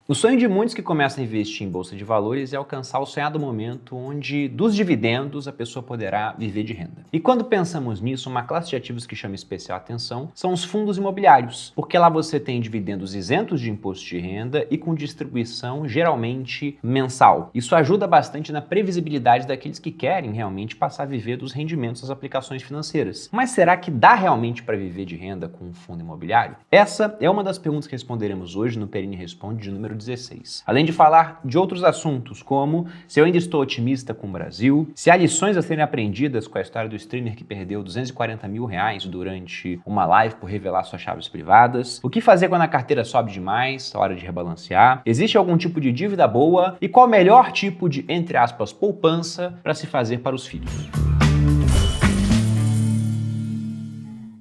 O sonho de muitos que começam a investir em bolsa de valores é alcançar o sonhado momento onde, dos dividendos, a pessoa poderá viver de renda. E quando pensamos nisso, uma classe de ativos que chama especial atenção são os fundos imobiliários, porque lá você tem dividendos isentos de imposto de renda e com distribuição geralmente mensal. Isso ajuda bastante na previsibilidade daqueles que querem realmente passar a viver dos rendimentos das aplicações financeiras. Mas será que dá realmente para viver de renda com um fundo imobiliário? Essa é uma das perguntas que responderemos hoje no Perini Responde de número 16. Além de falar de outros assuntos, como se eu ainda estou otimista com o Brasil, se há lições a serem aprendidas com a história do streamer que perdeu R$240 mil durante uma live por revelar suas chaves privadas, o que fazer quando a carteira sobe demais, a hora de rebalancear, existe algum tipo de dívida boa e qual o melhor tipo de, entre aspas, poupança para se fazer para os filhos.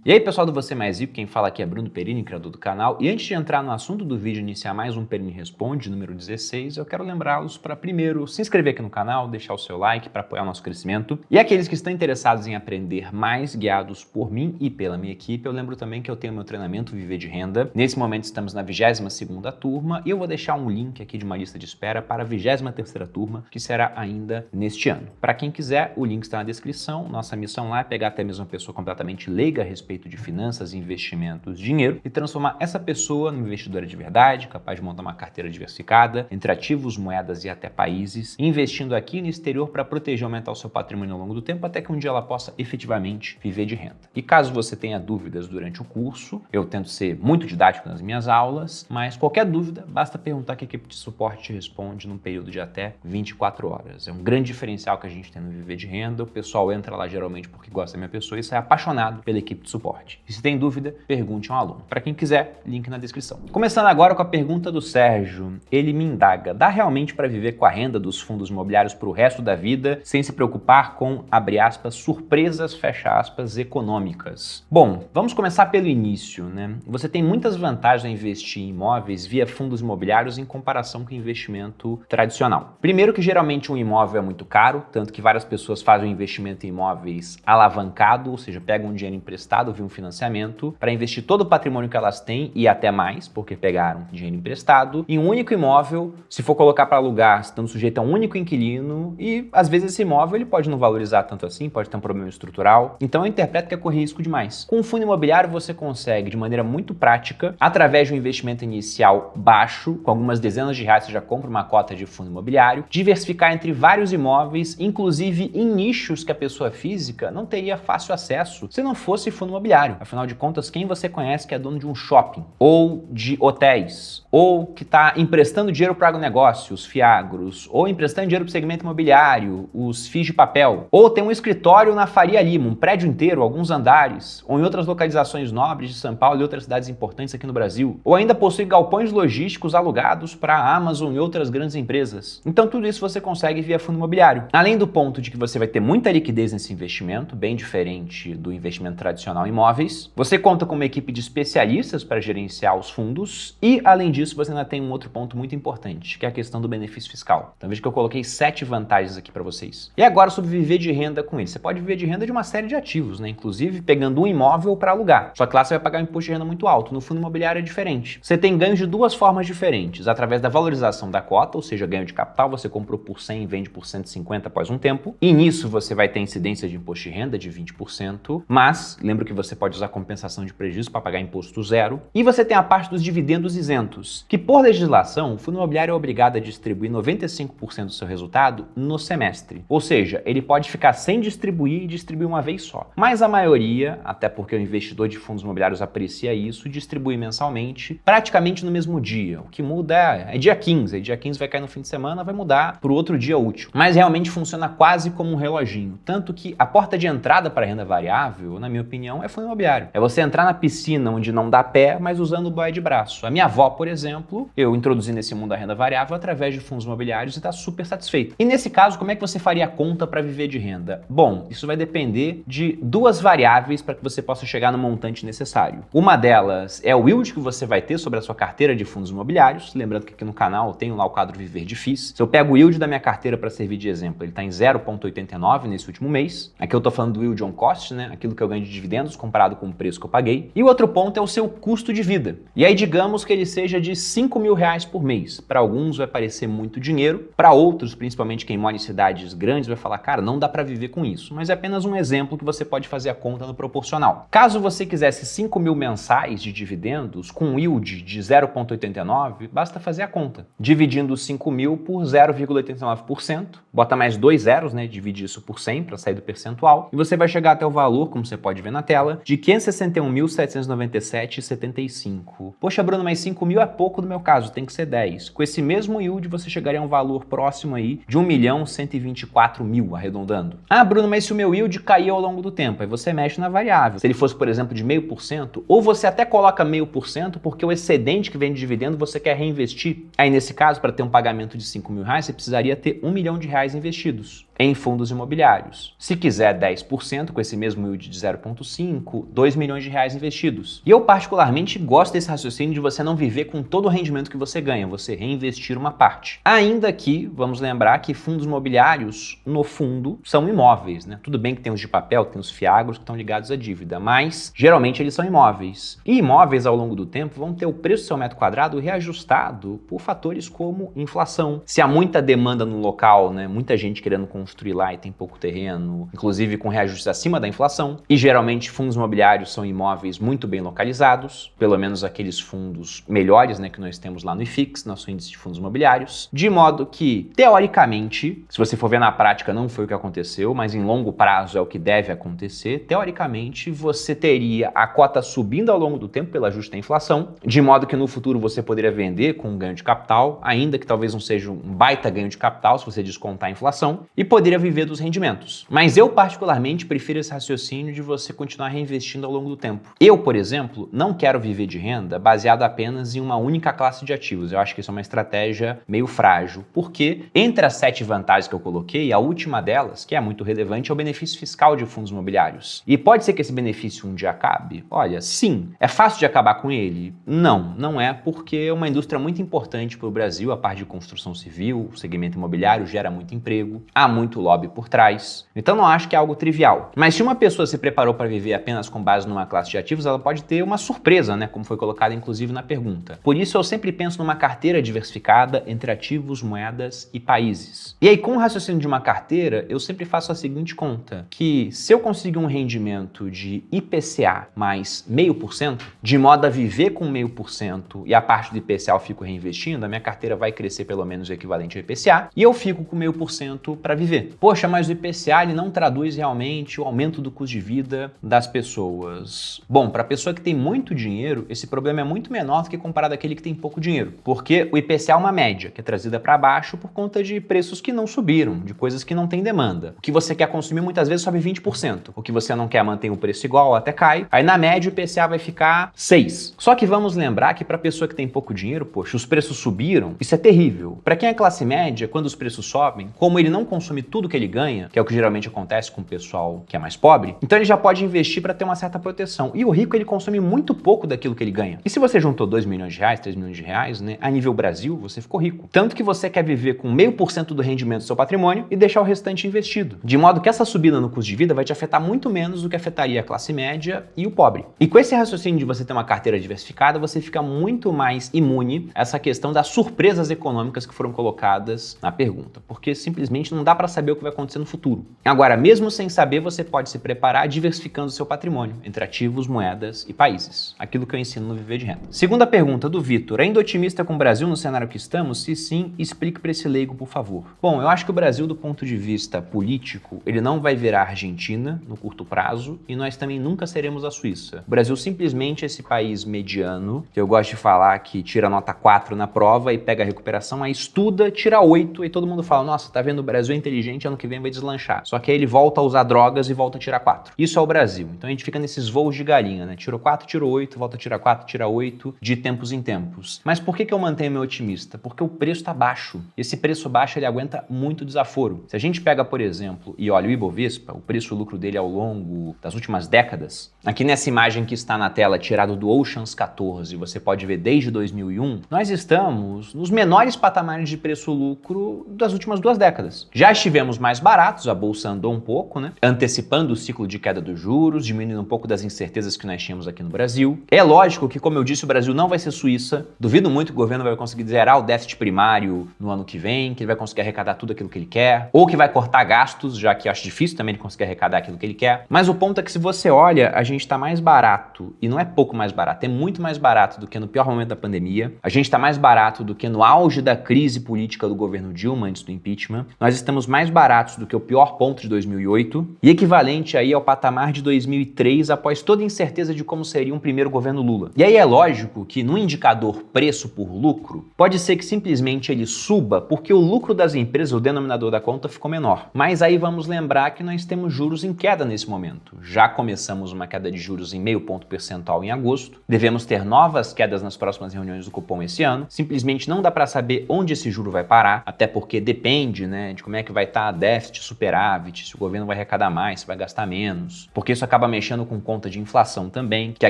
E aí pessoal do Você Mais Rico, quem fala aqui é Bruno Perini, criador do canal. E antes de entrar no assunto do vídeo e iniciar mais um Perini Responde, número 16, eu quero lembrá-los para primeiro se inscrever aqui no canal, deixar o seu like para apoiar o nosso crescimento. E aqueles que estão interessados em aprender mais, guiados por mim e pela minha equipe, eu lembro também que eu tenho meu treinamento Viver de Renda. Nesse momento estamos na 22ª turma e eu vou deixar um link aqui de uma lista de espera para a 23ª turma, que será ainda neste ano. Para quem quiser, o link está na descrição. Nossa missão lá é pegar até mesmo uma pessoa completamente leiga a respeito de finanças, investimentos, dinheiro e transformar essa pessoa numa investidora de verdade, capaz de montar uma carteira diversificada entre ativos, moedas e até países, investindo aqui no exterior para proteger e aumentar o seu patrimônio ao longo do tempo até que um dia ela possa efetivamente viver de renda. E caso você tenha dúvidas durante o curso, eu tento ser muito didático nas minhas aulas, mas qualquer dúvida, basta perguntar que a equipe de suporte te responde num período de até 24 horas. É um grande diferencial que a gente tem no Viver de Renda. O pessoal entra lá geralmente porque gosta da minha pessoa e sai apaixonado pela equipe de suporte. E se tem dúvida, pergunte a um aluno. Para quem quiser, link na descrição. Começando agora com a pergunta do Sérgio. Ele me indaga: dá realmente para viver com a renda dos fundos imobiliários para o resto da vida, sem se preocupar com, abre aspas, surpresas, fecha aspas, econômicas? Bom, vamos começar pelo início, né? Você tem muitas vantagens a investir em imóveis via fundos imobiliários em comparação com o investimento tradicional. Primeiro que geralmente um imóvel é muito caro, tanto que várias pessoas fazem um investimento em imóveis alavancado, ou seja, pegam um dinheiro emprestado via um financiamento para investir todo o patrimônio que elas têm e até mais, porque pegaram dinheiro emprestado, em um único imóvel, se for colocar para alugar, estando sujeito a um único inquilino e às vezes esse imóvel ele pode não valorizar tanto assim, pode ter um problema estrutural. Então eu interpreto que é correr risco demais. Com um fundo imobiliário você consegue, de maneira muito prática, através de um investimento inicial baixo, com algumas dezenas de reais você já compra uma cota de fundo imobiliário, diversificar entre vários imóveis, inclusive em nichos que a pessoa física não teria fácil acesso se não fosse fundo imobiliário. Afinal de contas, quem você conhece que é dono de um shopping, ou de hotéis, ou que está emprestando dinheiro para agronegócio, os fiagros, ou emprestando dinheiro para o segmento imobiliário, os FIIs de papel, ou tem um escritório na Faria Lima, um prédio inteiro, alguns andares, ou em outras localizações nobres de São Paulo e outras cidades importantes aqui no Brasil, ou ainda possui galpões logísticos alugados para a Amazon e outras grandes empresas. Então tudo isso você consegue via fundo imobiliário. Além do ponto de que você vai ter muita liquidez nesse investimento, bem diferente do investimento tradicional em imóveis, você conta com uma equipe de especialistas para gerenciar os fundos e, além disso, você ainda tem um outro ponto muito importante, que é a questão do benefício fiscal. Então veja que eu coloquei 7 vantagens aqui para vocês. E agora sobre viver de renda com ele. Você pode viver de renda de uma série de ativos, né? Inclusive pegando um imóvel para alugar. Só que lá você vai pagar um imposto de renda muito alto. No fundo imobiliário é diferente. Você tem ganhos de duas formas diferentes. Através da valorização da cota, ou seja, ganho de capital, você comprou por 100 e vende por 150 após um tempo. E nisso você vai ter incidência de imposto de renda de 20%, mas lembra que você pode usar compensação de prejuízo para pagar imposto zero. E você tem a parte dos dividendos isentos, que por legislação, o fundo imobiliário é obrigado a distribuir 95% do seu resultado no semestre. Ou seja, ele pode ficar sem distribuir e distribuir uma vez só. Mas a maioria, até porque o investidor de fundos imobiliários aprecia isso, distribui mensalmente, praticamente no mesmo dia. O que muda é dia 15. Aí dia 15 vai cair no fim de semana, vai mudar para o outro dia útil. Mas realmente funciona quase como um reloginho. Tanto que a porta de entrada para a renda variável, na minha opinião, é fundo imobiliário. É você entrar na piscina onde não dá pé, mas usando o boia de braço. A minha avó, por exemplo, eu introduzi nesse mundo a renda variável através de fundos imobiliários e está super satisfeita. E nesse caso, como é que você faria a conta para viver de renda? Bom, isso vai depender de duas variáveis para que você possa chegar no montante necessário. Uma delas é o yield que você vai ter sobre a sua carteira de fundos imobiliários. Lembrando que aqui no canal eu tenho lá o quadro Viver de FIIs. Se eu pego o yield da minha carteira para servir de exemplo, ele está em 0,89 nesse último mês. Aqui eu estou falando do yield on cost, né? Aquilo que eu ganho de dividendos menos comparado com o preço que eu paguei. E o outro ponto é o seu custo de vida. E aí digamos que ele seja de R$ 5.000 por mês. Para alguns vai parecer muito dinheiro, para outros, principalmente quem mora em cidades grandes, vai falar, cara, não dá para viver com isso. Mas é apenas um exemplo que você pode fazer a conta no proporcional. Caso você quisesse 5.000 mensais de dividendos com um yield de 0,89, basta fazer a conta. Dividindo os 5.000 por 0,89%, bota mais 2 zeros, né? Divide isso por 100 para sair do percentual, e você vai chegar até o valor, como você pode ver na tela, de R$ 561.797,75. Poxa, Bruno, mas 5.000 é pouco no meu caso, tem que ser 10. Com esse mesmo yield, você chegaria a um valor próximo aí de 1.124.000, arredondando. Ah, Bruno, mas se o meu yield cair ao longo do tempo, aí você mexe na variável. Se ele fosse, por exemplo, de 0,5%, ou você até coloca 0,5% porque o excedente que vem de dividendo você quer reinvestir. Aí, nesse caso, para ter um pagamento de R$ 5.000, você precisaria ter R$ 1 milhão investidos em fundos imobiliários. Se quiser 10%, com esse mesmo yield de 0,5, R$ 2 milhões investidos. E eu particularmente gosto desse raciocínio de você não viver com todo o rendimento que você ganha, você reinvestir uma parte. Ainda que, vamos lembrar que fundos imobiliários, no fundo, são imóveis, né? Tudo bem que tem os de papel, tem os fiagros que estão ligados à dívida, mas geralmente eles são imóveis. E imóveis, ao longo do tempo, vão ter o preço do seu metro quadrado reajustado por fatores como inflação. Se há muita demanda no local, né? Muita gente querendo construir lá e tem pouco terreno, inclusive com reajustes acima da inflação. E geralmente fundos imobiliários são imóveis muito bem localizados, pelo menos aqueles fundos melhores, né, que nós temos lá no IFIX, nosso índice de fundos imobiliários, de modo que, teoricamente, se você for ver na prática não foi o que aconteceu, mas em longo prazo é o que deve acontecer, teoricamente você teria a cota subindo ao longo do tempo pelo ajuste da inflação, de modo que no futuro você poderia vender com um ganho de capital, ainda que talvez não seja um baita ganho de capital se você descontar a inflação, e poderia viver dos rendimentos. Mas eu particularmente prefiro esse raciocínio de você continuar reinvestindo ao longo do tempo. Eu, por exemplo, não quero viver de renda baseado apenas em uma única classe de ativos. Eu acho que isso é uma estratégia meio frágil, porque entre as 7 vantagens que eu coloquei, a última delas, que é muito relevante, é o benefício fiscal de fundos imobiliários. E pode ser que esse benefício um dia acabe? Olha, sim. É fácil de acabar com ele? Não, não é, porque é uma indústria muito importante para o Brasil, a parte de construção civil, o segmento imobiliário gera muito emprego, há muito lobby por trás. Então não acho que é algo trivial. Mas se uma pessoa se preparou para viver apenas com base numa classe de ativos, ela pode ter uma surpresa, né? Como foi colocado inclusive na pergunta. Por isso eu sempre penso numa carteira diversificada entre ativos, moedas e países. E aí, com o raciocínio de uma carteira, eu sempre faço a seguinte conta, que se eu conseguir um rendimento de IPCA mais 0,5%, de modo a viver com 0,5% e a parte do IPCA eu fico reinvestindo, a minha carteira vai crescer pelo menos o equivalente ao IPCA e eu fico com 0,5% para viver. Poxa, mas o IPCA ele não traduz realmente o aumento do custo de vida das pessoas. Bom, para a pessoa que tem muito dinheiro, esse problema é muito menor do que comparado àquele que tem pouco dinheiro, porque o IPCA é uma média que é trazida para baixo por conta de preços que não subiram, de coisas que não têm demanda. O que você quer consumir muitas vezes sobe 20%. O que você não quer mantém o preço igual, até cai. Aí na média o IPCA vai ficar 6%. Só que vamos lembrar que para a pessoa que tem pouco dinheiro, poxa, os preços subiram, isso é terrível. Para quem é classe média, quando os preços sobem, como ele não consome tudo que ele ganha, que é o que geralmente acontece com o pessoal que é mais pobre, então ele já pode investir para ter uma certa proteção. E o rico, ele consome muito pouco daquilo que ele ganha. E se você juntou 2 milhões de reais, 3 milhões de reais, né, a nível Brasil, você ficou rico. Tanto que você quer viver com 0,5% do rendimento do seu patrimônio e deixar o restante investido. De modo que essa subida no custo de vida vai te afetar muito menos do que afetaria a classe média e o pobre. E com esse raciocínio de você ter uma carteira diversificada, você fica muito mais imune a essa questão das surpresas econômicas que foram colocadas na pergunta. Porque simplesmente não dá para saber o que vai acontecer no futuro. Agora, mesmo sem saber, você pode se preparar diversificando o seu patrimônio entre ativos, moedas e países. Aquilo que eu ensino no Viver de Renda. Segunda pergunta do Vitor. Ainda otimista com o Brasil no cenário que estamos? Se sim, explique para esse leigo, por favor. Bom, eu acho que o Brasil, do ponto de vista político, ele não vai virar Argentina no curto prazo e nós também nunca seremos a Suíça. O Brasil simplesmente é esse país mediano, que eu gosto de falar que tira nota 4 na prova e pega a recuperação, aí estuda, tira 8 e todo mundo fala, nossa, tá vendo, o Brasil é inteligente, ano que vem vai deslanchar. Só que aí ele volta a usar drogas e volta a tirar 4. Isso é o Brasil. Então a gente fica nesses voos de galinha, né? Tirou 4, tirou 8, volta a tirar 4, tira 8, de tempos em tempos. Mas por que eu mantenho meu otimista? Porque o preço tá baixo. Esse preço baixo, ele aguenta muito desaforo. Se a gente pega, por exemplo, e olha o Ibovespa, o preço-lucro dele ao longo das últimas décadas, aqui nessa imagem que está na tela, tirado do Oceans 14, você pode ver desde 2001, nós estamos nos menores patamares de preço-lucro das últimas 2 décadas. Já estivemos mais baratos, a bolsa andou um pouco, né? Antecipando o ciclo de queda dos juros, diminuindo um pouco das incertezas que nós tínhamos aqui no Brasil. É lógico que, como eu disse, o Brasil não vai ser Suíça. Duvido muito que o governo vai conseguir zerar o déficit primário no ano que vem, que ele vai conseguir arrecadar tudo aquilo que ele quer, ou que vai cortar gastos, já que eu acho difícil também ele conseguir arrecadar aquilo que ele quer. Mas o ponto é que se você olha, a gente está mais barato, e não é pouco mais barato, é muito mais barato do que no pior momento da pandemia. A gente está mais barato do que no auge da crise política do governo Dilma, antes do impeachment. Nós estamos mais baratos do que o pior ponto de 2008 e equivalente aí ao patamar de 2003 após toda a incerteza de como seria um primeiro governo Lula. E aí é lógico que no indicador preço por lucro, pode ser que simplesmente ele suba porque o lucro das empresas, o denominador da conta, ficou menor. Mas aí vamos lembrar que nós temos juros em queda nesse momento. Já começamos uma queda de juros em 0,5 ponto percentual em agosto. Devemos ter novas quedas nas próximas reuniões do cupom esse ano. Simplesmente não dá para saber onde esse juro vai parar, até porque depende, né, de como é que vai estar déficit, superávit, se o governo vai arrecadar mais, se vai gastar menos, porque isso acaba mexendo com conta de inflação também, que é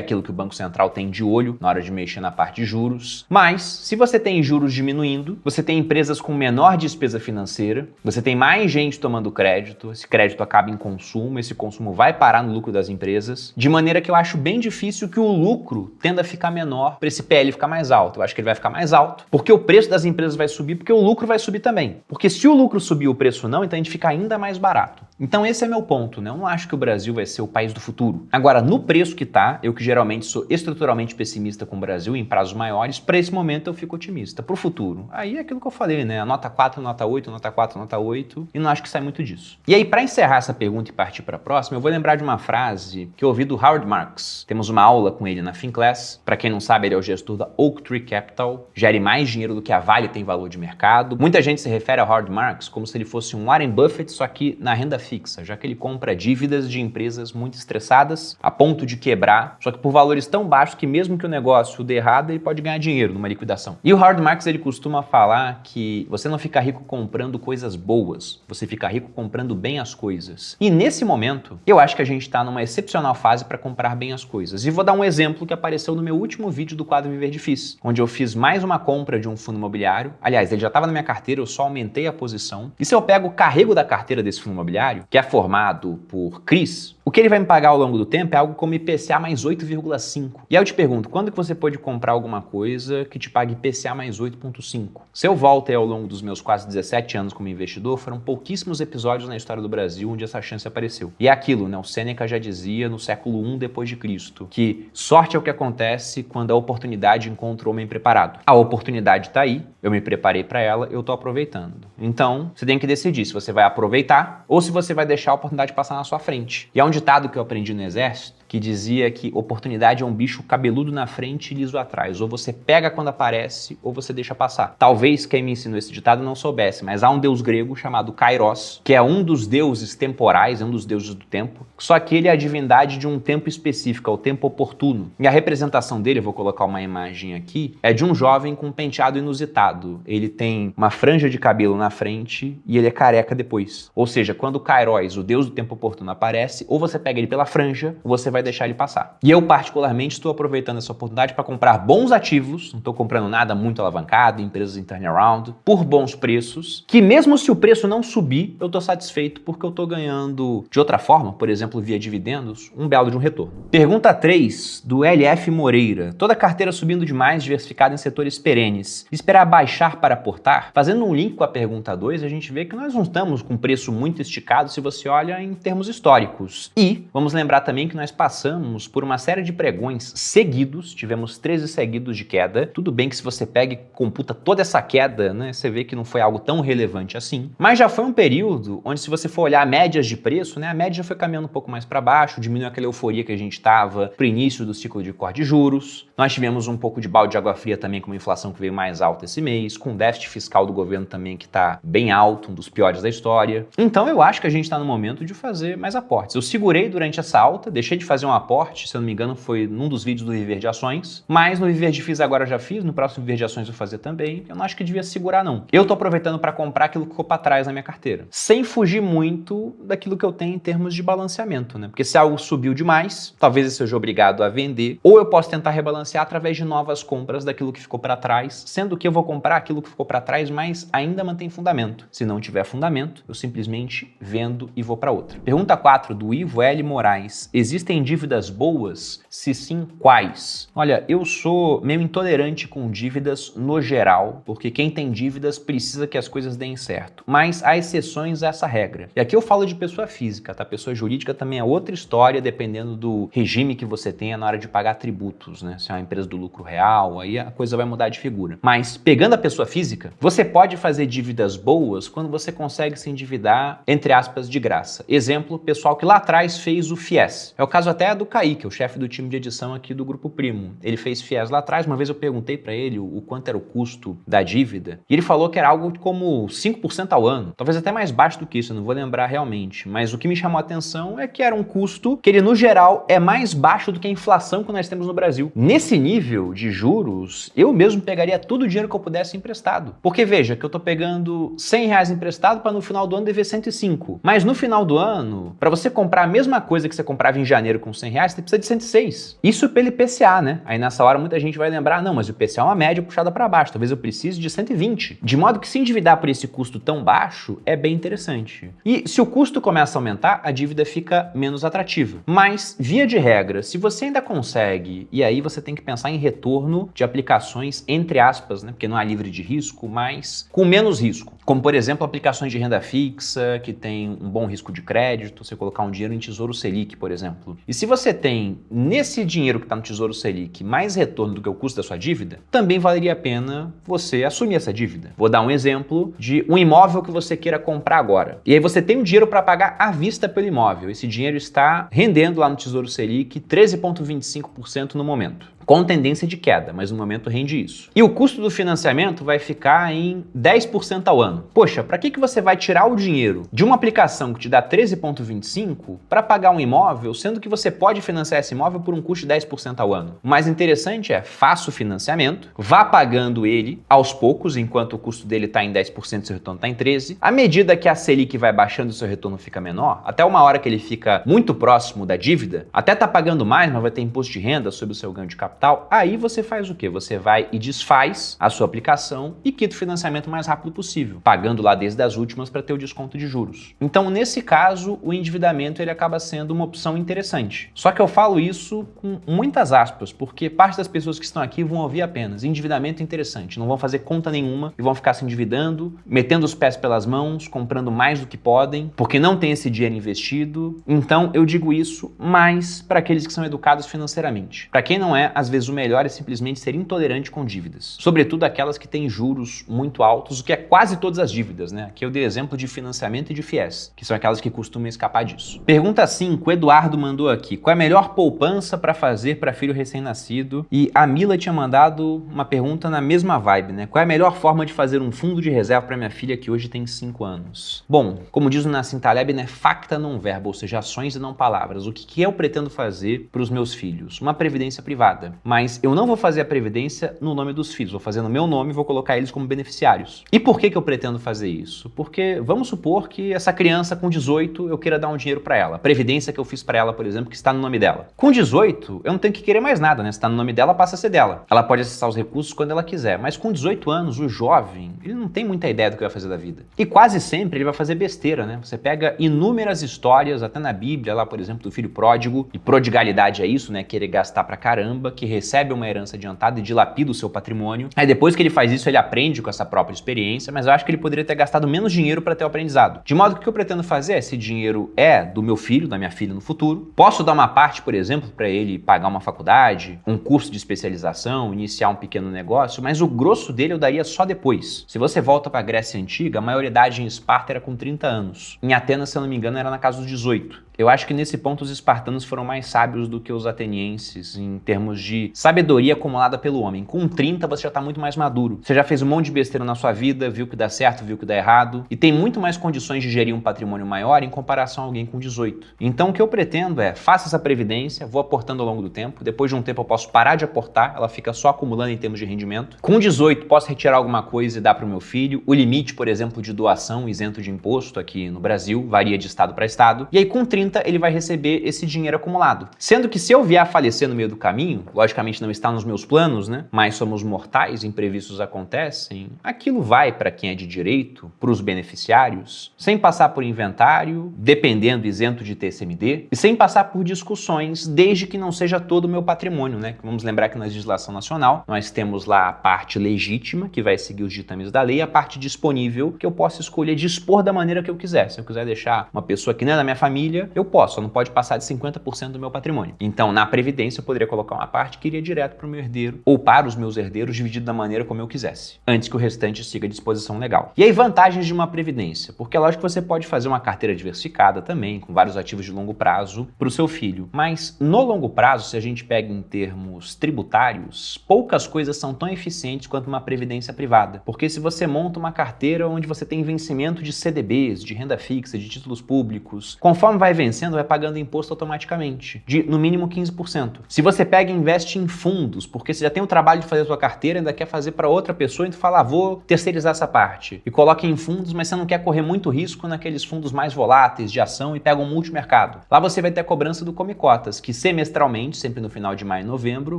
aquilo que o Banco Central tem de olho na hora de mexer na parte de juros. Mas, se você tem juros diminuindo, você tem empresas com menor despesa financeira, você tem mais gente tomando crédito, esse crédito acaba em consumo, esse consumo vai parar no lucro das empresas, de maneira que eu acho bem difícil que o lucro tenda a ficar menor para esse PL ficar mais alto. Eu acho que ele vai ficar mais alto, porque o preço das empresas vai subir, porque o lucro vai subir também. Porque se o lucro subir, o preço não, então a gente fica ainda mais barato. Então esse é meu ponto, né? Eu não acho que o Brasil vai ser o país do futuro. Agora, no preço que tá, eu que geralmente sou estruturalmente pessimista com o Brasil em prazos maiores, para esse momento eu fico otimista. Pro futuro, aí é aquilo que eu falei, né? A nota 4, nota 8, nota 4, nota 8, e não acho que sai muito disso. E aí, para encerrar essa pergunta e partir para a próxima, eu vou lembrar de uma frase que eu ouvi do Howard Marks. Temos uma aula com ele na FinClass. Para quem não sabe, ele é o gestor da Oaktree Capital, gere mais dinheiro do que a Vale tem valor de mercado. Muita gente se refere a Howard Marks como se ele fosse um Warren Buffett, só que na renda fixa, já que ele compra dívidas de empresas muito estressadas, a ponto de quebrar, só que por valores tão baixos que mesmo que o negócio dê errado, ele pode ganhar dinheiro numa liquidação. E o Howard Marks, ele costuma falar que você não fica rico comprando coisas boas, você fica rico comprando bem as coisas. E nesse momento, eu acho que a gente está numa excepcional fase para comprar bem as coisas. E vou dar um exemplo que apareceu no meu último vídeo do quadro Viver Difícil, onde eu fiz mais uma compra de um fundo imobiliário. Aliás, ele já estava na minha carteira, eu só aumentei a posição. E se eu pego o carrego da carteira desse fundo imobiliário, que é formado por CRIs, o que ele vai me pagar ao longo do tempo é algo como IPCA mais 8,5. E aí eu te pergunto, quando que você pode comprar alguma coisa que te pague IPCA mais 8,5? Se eu volto aí ao longo dos meus quase 17 anos como investidor, foram pouquíssimos episódios na história do Brasil onde essa chance apareceu. E é aquilo, né? O Sêneca já dizia no século I depois de Cristo, que sorte é o que acontece quando a oportunidade encontra o homem preparado. A oportunidade tá aí, eu me preparei para ela, eu tô aproveitando. Então, você tem que decidir se você vai aproveitar ou se você vai deixar a oportunidade passar na sua frente. E há um ditado que eu aprendi no exército que dizia que oportunidade é um bicho cabeludo na frente e liso atrás. Ou você pega quando aparece, ou você deixa passar. Talvez quem me ensinou esse ditado não soubesse, mas há um deus grego chamado Kairos, que é um dos deuses temporais, é um dos deuses do tempo, só que ele é a divindade de um tempo específico, é o tempo oportuno. E a representação dele, eu vou colocar uma imagem aqui, é de um jovem com um penteado inusitado. Ele tem uma franja de cabelo na frente e ele é careca depois. Ou seja, quando o Kairos, o deus do tempo oportuno, aparece, ou você pega ele pela franja, ou você vai deixar ele passar. E eu, particularmente, estou aproveitando essa oportunidade para comprar bons ativos, não estou comprando nada muito alavancado, empresas em turnaround, por bons preços, que mesmo se o preço não subir, eu estou satisfeito porque eu estou ganhando de outra forma, por exemplo, via dividendos, um belo de um retorno. Pergunta 3, do LF Moreira. Toda carteira subindo demais, diversificada em setores perenes. Esperar baixar para aportar? Fazendo um link com a pergunta 2, a gente vê que nós não estamos com preço muito esticado se você olha em termos históricos. E vamos lembrar também que nós passamos por uma série de pregões seguidos, tivemos 13 seguidos de queda. Tudo bem que se você pega e computa toda essa queda, né, você vê que não foi algo tão relevante assim. Mas já foi um período onde, se você for olhar médias de preço, né, a média já foi caminhando um pouco mais para baixo, diminuiu aquela euforia que a gente estava pro início do ciclo de corte de juros. Nós tivemos um pouco de balde de água fria também com uma inflação que veio mais alta esse mês, com o déficit fiscal do governo também que está bem alto, um dos piores da história. Então eu acho que a gente está no momento de fazer mais aportes. Eu segurei durante essa alta, deixei de fazer fazer um aporte, se eu não me engano, foi num dos vídeos do Viver de Ações, mas no Viver de FIIs agora eu já fiz, no próximo Viver de Ações eu vou fazer também. Eu não acho que devia segurar, não. Eu tô aproveitando para comprar aquilo que ficou para trás na minha carteira, sem fugir muito daquilo que eu tenho em termos de balanceamento, né? Porque se algo subiu demais, talvez eu seja obrigado a vender, ou eu posso tentar rebalancear através de novas compras daquilo que ficou para trás, sendo que eu vou comprar aquilo que ficou para trás, mas ainda mantém fundamento. Se não tiver fundamento, eu simplesmente vendo e vou para outra. Pergunta 4 do Ivo L. Moraes. Existem dívidas boas? Se sim, quais? Olha, eu sou meio intolerante com dívidas no geral, porque quem tem dívidas precisa que as coisas deem certo. Mas há exceções a essa regra. E aqui eu falo de pessoa física, tá? Pessoa jurídica também é outra história, dependendo do regime que você tenha na hora de pagar tributos, né? Se é uma empresa do lucro real, aí a coisa vai mudar de figura. Mas pegando a pessoa física, você pode fazer dívidas boas quando você consegue se endividar, entre aspas, de graça. Exemplo, pessoal que lá atrás fez o FIES. É o caso até do Kaique, o chefe do time de edição aqui do Grupo Primo. Ele fez FIES lá atrás, uma vez eu perguntei para ele o quanto era o custo da dívida, e ele falou que era algo como 5% ao ano, talvez até mais baixo do que isso, eu não vou lembrar realmente, mas o que me chamou a atenção é que era um custo que ele, no geral, é mais baixo do que a inflação que nós temos no Brasil. Nesse nível de juros, eu mesmo pegaria todo o dinheiro que eu pudesse emprestado. Porque veja, que eu tô pegando R$100 emprestado para no final do ano dever 105. Mas no final do ano, para você comprar a mesma coisa que você comprava em janeiro com R$100, você precisa de 106. Isso pelo IPCA, né? Aí nessa hora muita gente vai lembrar, não, mas o IPCA é uma média puxada para baixo, talvez eu precise de 120. De modo que se endividar por esse custo tão baixo é bem interessante. E se o custo começa a aumentar, a dívida fica menos atrativa. Mas, via de regra, se você ainda consegue, e aí você tem que pensar em retorno de aplicações, entre aspas, né? Porque não é livre de risco, mas com menos risco. Como, por exemplo, aplicações de renda fixa, que tem um bom risco de crédito, você colocar um dinheiro em Tesouro Selic, por exemplo. E se você tem, nesse dinheiro que está no Tesouro Selic, mais retorno do que o custo da sua dívida, também valeria a pena você assumir essa dívida. Vou dar um exemplo de um imóvel que você queira comprar agora. E aí você tem o dinheiro para pagar à vista pelo imóvel. Esse dinheiro está rendendo lá no Tesouro Selic 13,25% no momento, com tendência de queda, mas no momento rende isso. E o custo do financiamento vai ficar em 10% ao ano. Poxa, para que você vai tirar o dinheiro de uma aplicação que te dá 13,25% para pagar um imóvel, sendo que você pode financiar esse imóvel por um custo de 10% ao ano? O mais interessante é, faça o financiamento, vá pagando ele aos poucos, enquanto o custo dele está em 10% e seu retorno está em 13%. À medida que a Selic vai baixando e seu retorno fica menor, até uma hora que ele fica muito próximo da dívida, até tá pagando mais, mas vai ter imposto de renda sobre o seu ganho de capital, aí você faz o quê? Você vai e desfaz a sua aplicação e quita o financiamento o mais rápido possível, pagando lá desde as últimas para ter o desconto de juros. Então, nesse caso, o endividamento ele acaba sendo uma opção interessante. Só que eu falo isso com muitas aspas, porque parte das pessoas que estão aqui vão ouvir apenas endividamento interessante, não vão fazer conta nenhuma e vão ficar se endividando, metendo os pés pelas mãos, comprando mais do que podem, porque não tem esse dinheiro investido. Então, eu digo isso mais para aqueles que são educados financeiramente. Para quem não é, às vezes o melhor é simplesmente ser intolerante com dívidas, sobretudo aquelas que têm juros muito altos, o que é quase todas as dívidas, né? Aqui eu dei exemplo de financiamento e de FIES, que são aquelas que costumam escapar disso. Pergunta 5, o Eduardo mandou aqui, qual é a melhor poupança para fazer para filho recém-nascido? E a Mila tinha mandado uma pergunta na mesma vibe, né? Qual é a melhor forma de fazer um fundo de reserva para minha filha que hoje tem 5 anos? Bom, como diz o Nassim Taleb, né? Facta não verbo, ou seja, ações e não palavras. O que eu pretendo fazer para os meus filhos? Uma previdência privada. Mas eu não vou fazer a previdência no nome dos filhos, vou fazer no meu nome e vou colocar eles como beneficiários. E por que eu pretendo fazer isso? Porque vamos supor que essa criança com 18 eu queira dar um dinheiro para ela. A previdência que eu fiz para ela, por exemplo, que está no nome dela. Com 18, eu não tenho que querer mais nada, né? Se está no nome dela, passa a ser dela. Ela pode acessar os recursos quando ela quiser. Mas com 18 anos, o jovem, ele não tem muita ideia do que vai fazer da vida. E quase sempre ele vai fazer besteira, né? Você pega inúmeras histórias, até na Bíblia, lá, por exemplo, do filho pródigo. E prodigalidade é isso, né? Querer gastar pra caramba, que recebe uma herança adiantada e dilapida o seu patrimônio. Aí depois que ele faz isso, ele aprende com essa própria experiência, mas eu acho que ele poderia ter gastado menos dinheiro para ter o aprendizado. De modo que o que eu pretendo fazer é, esse dinheiro é do meu filho, da minha filha no futuro. Posso dar uma parte, por exemplo, para ele pagar uma faculdade, um curso de especialização, iniciar um pequeno negócio, mas o grosso dele eu daria só depois. Se você volta para a Grécia Antiga, a maioridade em Esparta era com 30 anos. Em Atenas, se eu não me engano, era na casa dos 18. Eu acho que nesse ponto os espartanos foram mais sábios do que os atenienses em termos de sabedoria acumulada pelo homem. Com 30 você já está muito mais maduro. Você já fez um monte de besteira na sua vida, viu que dá certo, viu que dá errado e tem muito mais condições de gerir um patrimônio maior em comparação a alguém com 18. Então o que eu pretendo é, faça essa previdência, vou aportando ao longo do tempo, depois de um tempo eu posso parar de aportar, ela fica só acumulando em termos de rendimento. Com 18 posso retirar alguma coisa e dar para o meu filho. O limite, por exemplo, de doação isento de imposto aqui no Brasil varia de estado para estado. E aí com 30 ele vai receber esse dinheiro acumulado. Sendo que se eu vier a falecer no meio do caminho, logicamente não está nos meus planos, né? Mas somos mortais, imprevistos acontecem, aquilo vai para quem é de direito, para os beneficiários, sem passar por inventário, dependendo isento de TCMD, e sem passar por discussões, desde que não seja todo o meu patrimônio, né? Vamos lembrar que na legislação nacional nós temos lá a parte legítima, que vai seguir os ditames da lei, e a parte disponível, que eu posso escolher dispor da maneira que eu quiser. Se eu quiser deixar uma pessoa que não é da minha família, eu posso, só não pode passar de 50% do meu patrimônio. Então, na Previdência, eu poderia colocar uma parte que iria direto para o meu herdeiro, ou para os meus herdeiros, dividido da maneira como eu quisesse, antes que o restante siga a disposição legal. E aí, vantagens de uma Previdência, porque é lógico que você pode fazer uma carteira diversificada também, com vários ativos de longo prazo, para o seu filho. Mas, no longo prazo, se a gente pega em termos tributários, poucas coisas são tão eficientes quanto uma Previdência privada. Porque se você monta uma carteira onde você tem vencimento de CDBs, de renda fixa, de títulos públicos, conforme vai vencendo, vai pagando imposto automaticamente, de no mínimo 15%. Se você pega e investe em fundos, porque você já tem o trabalho de fazer a sua carteira, ainda quer fazer para outra pessoa, então fala, vou terceirizar essa parte. E coloca em fundos, mas você não quer correr muito risco naqueles fundos mais voláteis de ação e pega um multimercado. Lá você vai ter a cobrança do Come Cotas, que semestralmente, sempre no final de maio e novembro,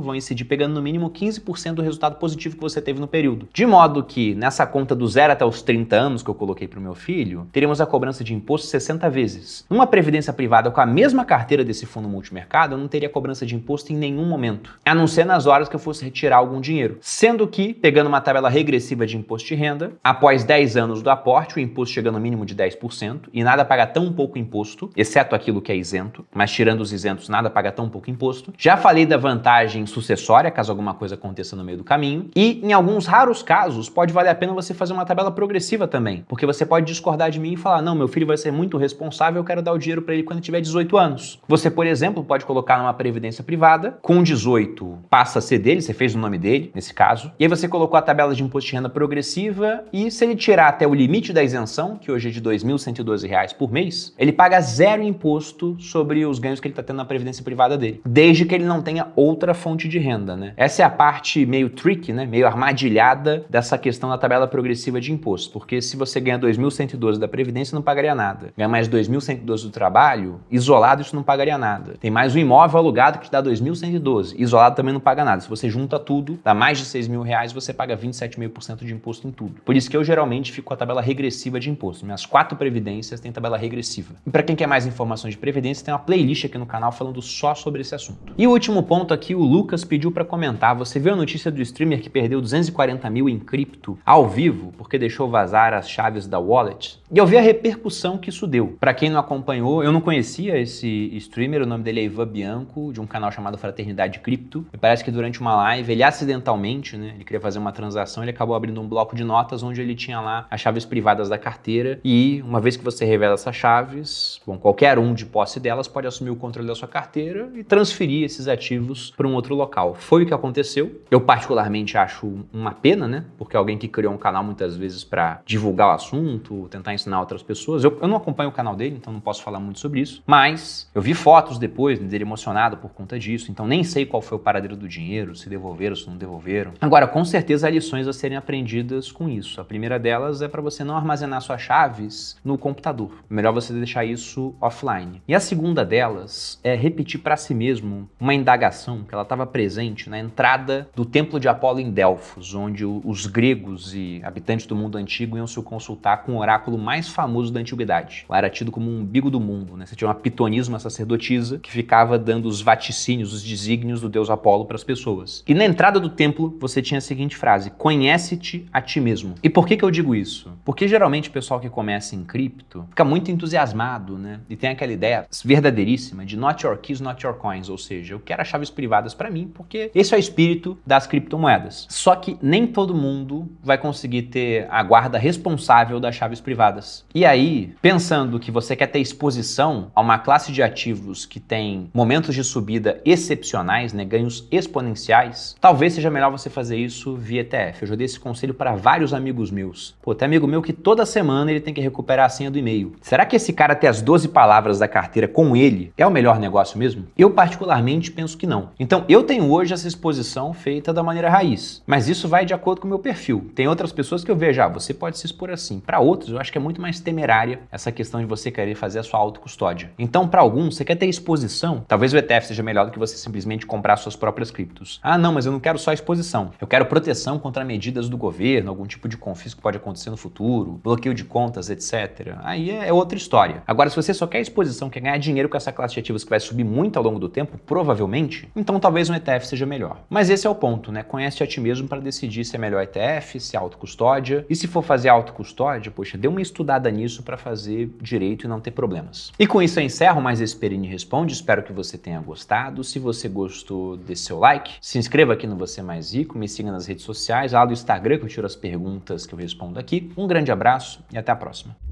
vão incidir pegando no mínimo 15% do resultado positivo que você teve no período. De modo que, nessa conta do 0 até os 30 anos que eu coloquei para o meu filho, teríamos a cobrança de imposto 60 vezes. Numa previdência privada com a mesma carteira desse fundo multimercado, eu não teria cobrança de imposto em nenhum momento, a não ser nas horas que eu fosse retirar algum dinheiro. Sendo que, pegando uma tabela regressiva de imposto de renda, após 10 anos do aporte, o imposto chega no mínimo de 10% e nada paga tão pouco imposto, exceto aquilo que é isento, mas tirando os isentos, nada paga tão pouco imposto. Já falei da vantagem sucessória, caso alguma coisa aconteça no meio do caminho, e em alguns raros casos, pode valer a pena você fazer uma tabela progressiva também, porque você pode discordar de mim e falar, não, meu filho vai ser muito responsável, eu quero dar o dinheiro para ele quando ele tiver 18 anos. Você, por exemplo, pode colocar numa previdência privada, com 18 passa a ser dele, você fez o nome dele, nesse caso, e aí você colocou a tabela de imposto de renda progressiva e se ele tirar até o limite da isenção, que hoje é de R$ 2.112 por mês, ele paga 0 imposto sobre os ganhos que ele está tendo na previdência privada dele, desde que ele não tenha outra fonte de renda, né? Essa é a parte meio tricky, né? Meio armadilhada dessa questão da tabela progressiva de imposto, porque se você ganha 2.112 da previdência, não pagaria nada. Ganha mais 2.112 do trabalho, isolado isso não pagaria nada. Tem mais um imóvel alugado que te dá 2.112, isolado também não paga nada. Se você junta tudo, dá mais de R$6.000, você paga 27,5% de imposto em tudo. Por isso que eu geralmente fico com a tabela regressiva de imposto. Minhas 4 previdências têm tabela regressiva. E para quem quer mais informações de previdência, tem uma playlist aqui no canal falando só sobre esse assunto. E o último ponto aqui, o Lucas pediu para comentar. Você viu a notícia do streamer que perdeu 240 mil em cripto ao vivo porque deixou vazar as chaves da wallet? E eu vi a repercussão que isso deu. Para quem não acompanhou, eu não conhecia esse streamer, o nome dele é Ivan Bianco, de um canal chamado Fraternidade Cripto. Me parece que durante uma live, ele acidentalmente, né, ele queria fazer uma transação, ele acabou abrindo um bloco de notas onde ele tinha lá as chaves privadas da carteira e uma vez que você revela essas chaves, bom, qualquer um de posse delas pode assumir o controle da sua carteira e transferir esses ativos para um outro local. Foi o que aconteceu. Eu particularmente acho uma pena, né, porque alguém que criou um canal muitas vezes para divulgar o assunto, tentar ensinar outras pessoas. Eu não acompanho o canal dele, então não posso falar muito sobre isso, mas eu vi fotos depois dele emocionado por conta disso, então nem sei qual foi o paradeiro do dinheiro, se devolveram, se não devolveram. Agora, com certeza há lições a serem aprendidas com isso. A primeira delas é para você não armazenar suas chaves no computador. Melhor você deixar isso offline. E a segunda delas é repetir para si mesmo uma indagação que ela estava presente na entrada do Templo de Apolo em Delfos, onde os gregos e habitantes do mundo antigo iam se consultar com o oráculo mais famoso da antiguidade. Lá era tido como um umbigo do mundo, né? Você tinha uma pitonisa, uma sacerdotisa, que ficava dando os vaticínios, os desígnios do deus Apolo para as pessoas. E na entrada do templo, você tinha a seguinte frase: conhece-te a ti mesmo. E por que eu digo isso? Porque geralmente o pessoal que começa em cripto fica muito entusiasmado, né? E tem aquela ideia verdadeiríssima de not your keys, not your coins, ou seja, eu quero as chaves privadas para mim, porque esse é o espírito das criptomoedas. Só que nem todo mundo vai conseguir ter a guarda responsável das chaves privadas. E aí, pensando que você quer ter exposição a uma classe de ativos que tem momentos de subida excepcionais, né, ganhos exponenciais, talvez seja melhor você fazer isso via ETF. Eu já dei esse conselho para vários amigos meus. Pô, tem amigo meu que toda semana ele tem que recuperar a senha do e-mail. Será que esse cara ter as 12 palavras da carteira com ele é o melhor negócio mesmo? Eu particularmente penso que não. Então eu tenho hoje essa exposição feita da maneira raiz, mas isso vai de acordo com o meu perfil. Tem outras pessoas que eu vejo, você pode se expor assim. Para outros, eu acho que é muito mais temerária essa questão de você querer fazer a sua autocustódia. Então, para alguns, você quer ter exposição, talvez o ETF seja melhor do que você simplesmente comprar suas próprias criptos. Ah, não, mas eu não quero só exposição. Eu quero proteção contra medidas do governo, algum tipo de confisco que pode acontecer no futuro, bloqueio de contas, etc. Aí é outra história. Agora, se você só quer exposição, quer ganhar dinheiro com essa classe de ativos que vai subir muito ao longo do tempo, provavelmente, então talvez um ETF seja melhor. Mas esse é o ponto, né? Conhece a ti mesmo para decidir se é melhor ETF, se é autocustódia. E se for fazer autocustódia, poxa, dê uma estudada nisso para fazer direito e não ter problemas. E com isso eu encerro mais esse Perini Responde. Espero que você tenha gostado. Se você gostou, dê seu like. Se inscreva aqui no Você Mais Rico. Me siga nas redes sociais, lá do Instagram que eu tiro as perguntas que eu respondo aqui. Um grande abraço e até a próxima.